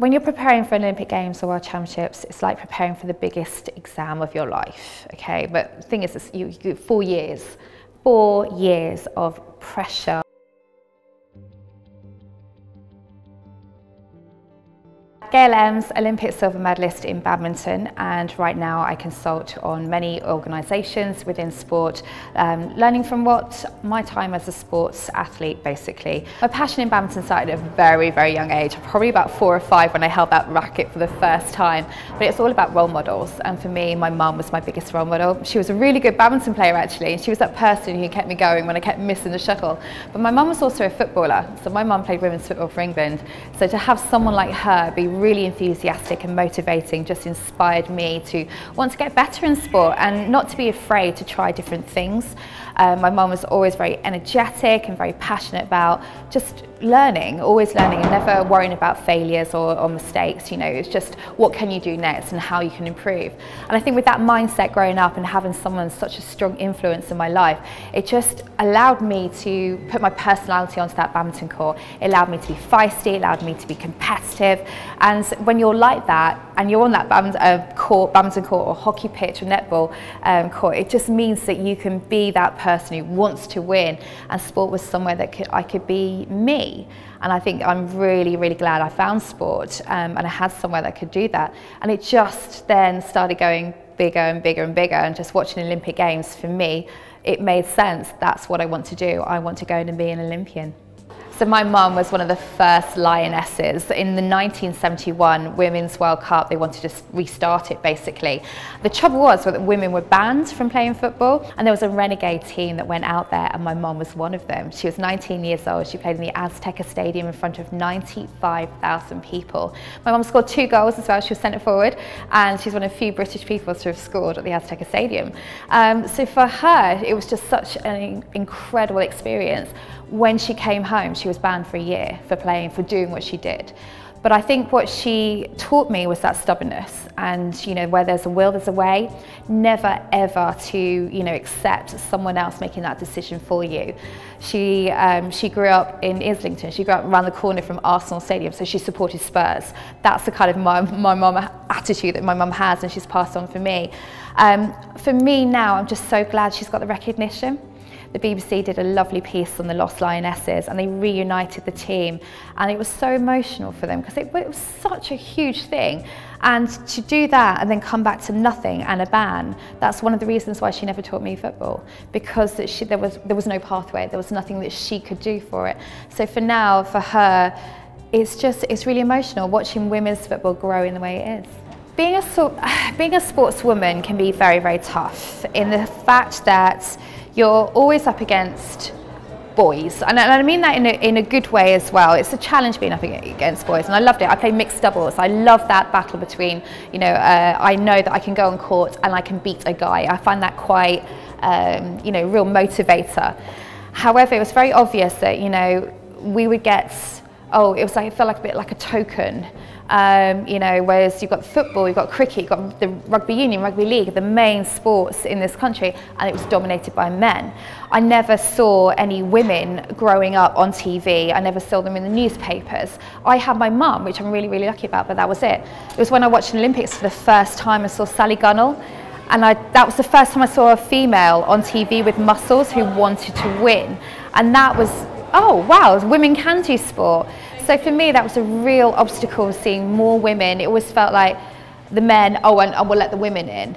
When you're preparing for Olympic Games or World Championships, it's like preparing for the biggest exam of your life, okay? But the thing is, you get 4 years of pressure. Gail Emms, Olympic silver medalist in badminton, and right now I consult on many organisations within sport, learning from my time as a sports athlete basically. My passion in badminton started at a very, very young age, probably about 4 or 5 when I held that racket for the first time. But it's all about role models, and for me, my mum was my biggest role model. She was a really good badminton player actually, and she was that person who kept me going when I kept missing the shuttle. But my mum was also a footballer, so my mum played women's football for England. So to have someone like her be really enthusiastic and motivating just inspired me to want to get better in sport and not to be afraid to try different things. My mum was always very energetic and very passionate about just learning, always learning, and never worrying about failures or mistakes. You know, it's just what can you do next and how you can improve. And I think with that mindset growing up and having someone such a strong influence in my life, it just allowed me to put my personality onto that badminton court. It allowed me to be feisty, it allowed me to be competitive. And when you're like that and you're on that badminton court or hockey pitch or netball court, it just means that you can be that person who wants to win, and sport was somewhere that I could be me. And I think I'm really, really glad I found sport and I had somewhere that could do that. And it just then started going bigger and bigger and bigger, and just watching Olympic Games, for me, it made sense. That's what I want to do. I want to go and be an Olympian. So my mum was one of the first lionesses. In the 1971 Women's World Cup, they wanted to restart it basically. The trouble was that women were banned from playing football, and there was a renegade team that went out there, and my mum was one of them. She was 19 years old. She played in the Azteca Stadium in front of 95,000 people. My mum scored 2 goals as well. She was centre forward, and she's one of the few British people to have scored at the Azteca Stadium. So for her, it was just such an incredible experience. When she came home, she was banned for a year for doing what she did. But I think what she taught me was that stubbornness, and you know, where there's a will, there's a way. Never ever to accept someone else making that decision for you. She grew up in Islington. She grew up around the corner from Arsenal Stadium, so she supported Spurs. That's the kind of my mum attitude that my mum has, and she's passed on for me. For me now, I'm just so glad she's got the recognition. The BBC did a lovely piece on the lost lionesses, and they reunited the team, and it was so emotional for them because it was such a huge thing. And to do that and then come back to nothing and a ban, that's one of the reasons why she never taught me football, because there was no pathway, there was nothing that she could do for it. So for now, for her, it's really emotional watching women's football grow in the way it is. Being a sportswoman can be very, very tough in the fact that you're always up against boys, and I mean that in a good way as well. It's a challenge being up against boys, and I loved it. I played mixed doubles. I love that battle between, I know that I can go on court and I can beat a guy. I find that quite, real motivator. However, it was very obvious that, we would get, it felt like a bit like a token. Whereas you've got football, you've got cricket, you've got the rugby union, rugby league, the main sports in this country, and it was dominated by men. I never saw any women growing up on TV. I never saw them in the newspapers. I had my mum, which I'm really, really lucky about, but that was it. It was when I watched the Olympics for the first time, I saw Sally Gunnell, and that was the first time I saw a female on TV with muscles who wanted to win. And that was, oh wow, women can do sport. So for me, that was a real obstacle, seeing more women. It always felt like the men, and we'll let the women in.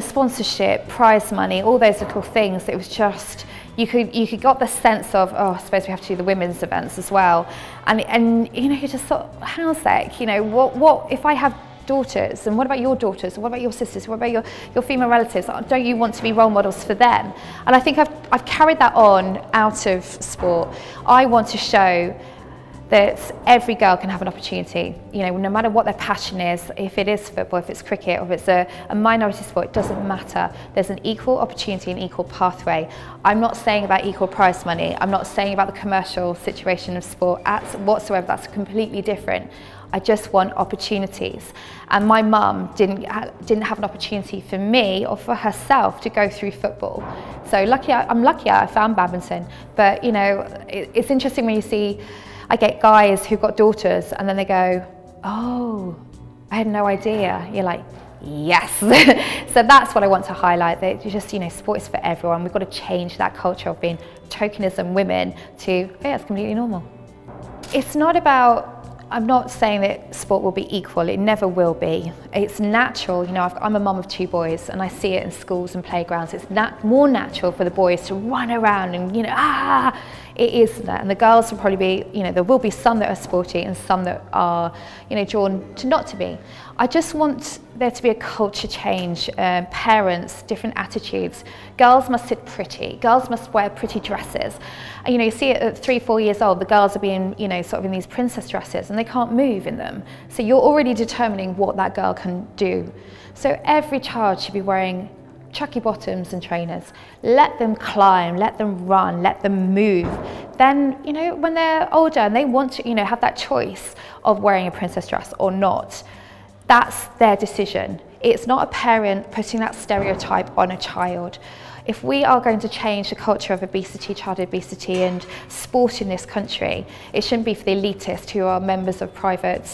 Sponsorship, prize money, all those little things. It was just, you could got the sense of, I suppose we have to do the women's events as well. And you just thought, hang on a sec, what if I have daughters, and what about your daughters, and what about your sisters, what about your female relatives? Don't you want to be role models for them? And I think I've carried that on out of sport. I want to show that every girl can have an opportunity, no matter what their passion is. If it is football, if it's cricket, or if it's a minority sport, it doesn't matter. There's an equal opportunity and equal pathway. I'm not saying about equal prize money. I'm not saying about the commercial situation of sport whatsoever. That's completely different. I just want opportunities. And my mum didn't have an opportunity for me or for herself to go through football. So I'm lucky I found badminton. But it's interesting when you see, I get guys who've got daughters and then they go, oh, I had no idea. You're like, yes. So that's what I want to highlight, that you just, you know, sport is for everyone. We've got to change that culture of being tokenism women to, oh, yeah, it's completely normal. It's not about, I'm not saying that sport will be equal, it never will be. It's natural, you know, I'm a mum of 2 boys and I see it in schools and playgrounds. It's more natural for the boys to run around and, you know, it is that. And the girls will probably be, you know, there will be some that are sporty and some that are, you know, drawn to not to be. I just want there to be a culture change, parents, different attitudes. Girls must sit pretty, girls must wear pretty dresses. And, you know, you see it at 3, 4 years old, the girls are being, you know, sort of in these princess dresses and they can't move in them. So you're already determining what that girl can do. So every child should be wearing chucky bottoms and trainers. Let them climb, let them run, let them move. Then, you know, when they're older and they want to, you know, have that choice of wearing a princess dress or not, that's their decision. It's not a parent putting that stereotype on a child. If we are going to change the culture of obesity, child obesity and sport in this country, it shouldn't be for the elitists who are members of private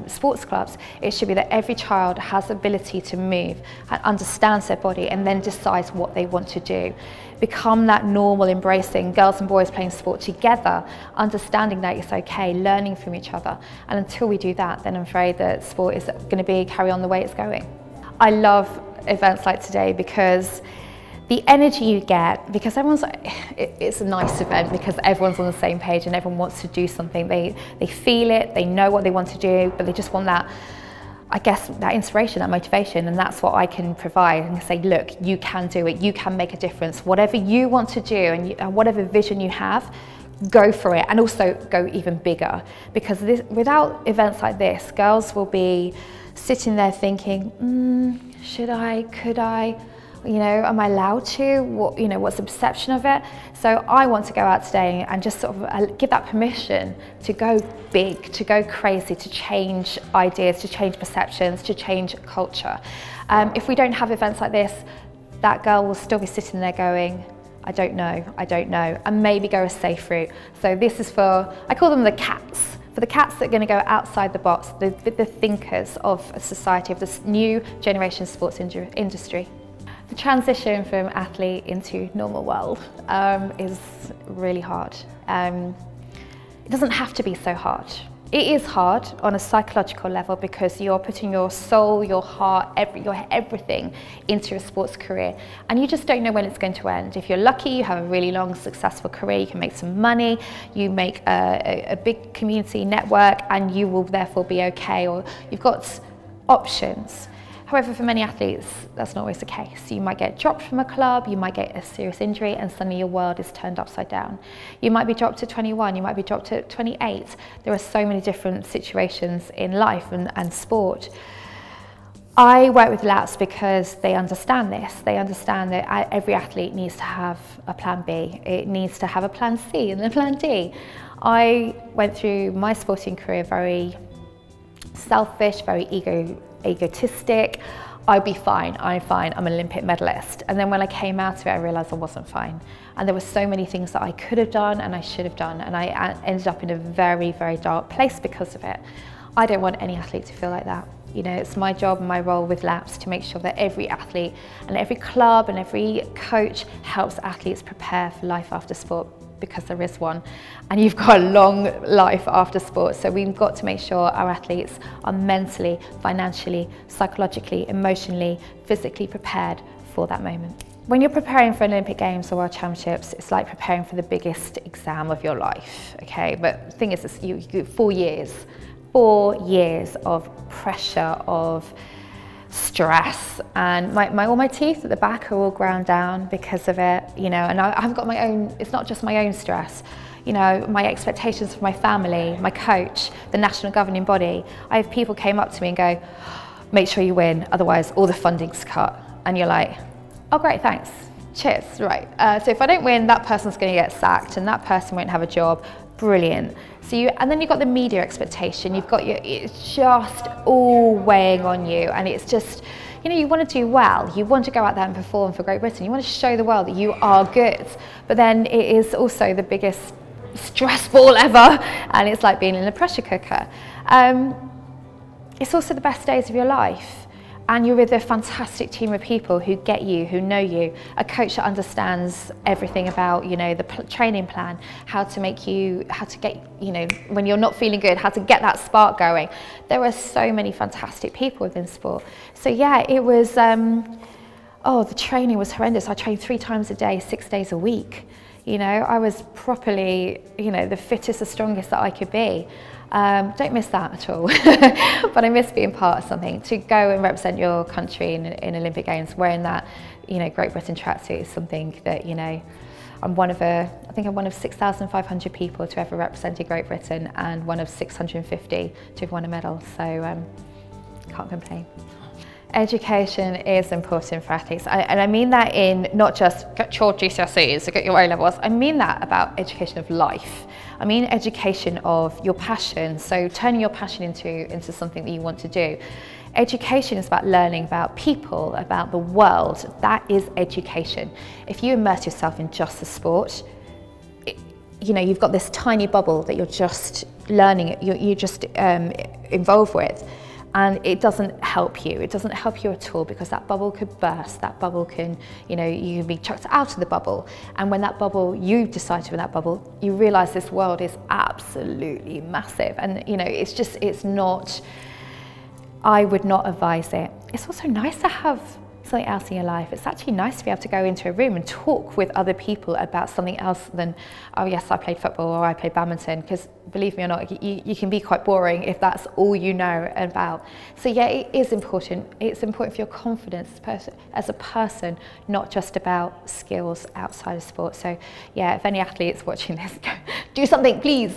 sports clubs. It should be that every child has the ability to move and understands their body and then decides what they want to do. Become that normal, embracing girls and boys playing sport together, understanding that it's okay, learning from each other. And until we do that, then I'm afraid that sport is going to carry on the way it's going. I love events like today because the energy you get, because everyone's like, it's a nice event because everyone's on the same page and everyone wants to do something. They feel it, they know what they want to do, but they just want that, I guess, that inspiration, that motivation, and that's what I can provide and say, look, you can do it, you can make a difference. Whatever you want to do and whatever vision you have, go for it, and also go even bigger. Because without events like this, girls will be sitting there thinking, should I, could I? You know, am I allowed to? What, you know, what's the perception of it? So I want to go out today and just sort of give that permission to go big, to go crazy, to change ideas, to change perceptions, to change culture. If we don't have events like this, that girl will still be sitting there going, I don't know, and maybe go a safe route. So this is for, I call them the cats. For the cats that are going to go outside the box, the thinkers of a society, of this new generation sports industry. The transition from athlete into normal world is really hard. It doesn't have to be so hard. It is hard on a psychological level because you're putting your soul, your heart, your everything into a sports career, and you just don't know when it's going to end. If you're lucky, you have a really long, successful career, you can make some money, you make a big community network, and you will therefore be okay, or you've got options. However, for many athletes, that's not always the case. You might get dropped from a club, you might get a serious injury, and suddenly your world is turned upside down. You might be dropped at 21, you might be dropped at 28. There are so many different situations in life and sport. I work with LAPS because they understand this. They understand that every athlete needs to have a plan B. It needs to have a plan C and a plan D. I went through my sporting career very selfish, very egotistic. I'd be fine, I'm fine, I'm an Olympic medalist. And then when I came out of it, I realised I wasn't fine. And there were so many things that I could have done and I should have done, and I ended up in a very, very dark place because of it. I don't want any athlete to feel like that. You know, it's my job and my role with LAPS to make sure that every athlete and every club and every coach helps athletes prepare for life after sport, because there is one, and you've got a long life after sport. So we've got to make sure our athletes are mentally, financially, psychologically, emotionally, physically prepared for that moment. When you're preparing for Olympic Games or World Championships, it's like preparing for the biggest exam of your life, okay? But the thing is, you 4 years of pressure, of stress, and all my teeth at the back are all ground down because of it, you know, and I've got my own, it's not just my own stress, you know, my expectations for my family, my coach, the national governing body. I have people came up to me and go, make sure you win, otherwise all the funding's cut. And you're like, oh great, thanks, cheers, right. So if I don't win, that person's going to get sacked and that person won't have a job. Brilliant. So and then you've got the media expectation, you've got it's just all weighing on you, and it's just, you know, you want to do well, you want to go out there and perform for Great Britain, you want to show the world that you are good, but then it is also the biggest stress ball ever, and it's like being in a pressure cooker. it's also the best days of your life. And you're with a fantastic team of people who get you, who know you, a coach that understands everything about, you know, the training plan, how to get, you know, when you're not feeling good, how to get that spark going. There are so many fantastic people within sport. So yeah, it was, the training was horrendous. I trained 3 times a day, 6 days a week. You know, I was properly, you know, the fittest, the strongest that I could be. Don't miss that at all, but I miss being part of something. To go and represent your country in Olympic Games wearing that, you know, Great Britain tracksuit is something that, you know, I think I'm one of 6,500 people to ever represented Great Britain and one of 650 to have won a medal, so can't complain. Education is important for athletes, and I mean that in not just get your GCSEs, get your A-levels, I mean that about education of life. I mean education of your passion, so turning your passion into something that you want to do. Education is about learning about people, about the world. That is education. If you immerse yourself in just the sport, you know, you've got this tiny bubble that you're just learning, you're just involved with. And it doesn't help you. It doesn't help you at all, because that bubble could burst. That bubble can, you know, you can be chucked out of the bubble. And when that bubble, you decide to be in that bubble, you realize this world is absolutely massive. And, you know, it's not, I would not advise it. It's also nice to have something else in your life. It's actually nice to be able to go into a room and talk with other people about something else than, oh yes, I played football or I played badminton, because believe me or not, you can be quite boring if that's all you know about. So yeah, it is important. It's important for your confidence as a person, not just about skills outside of sport. So yeah, if any athletes watching this, do something, please.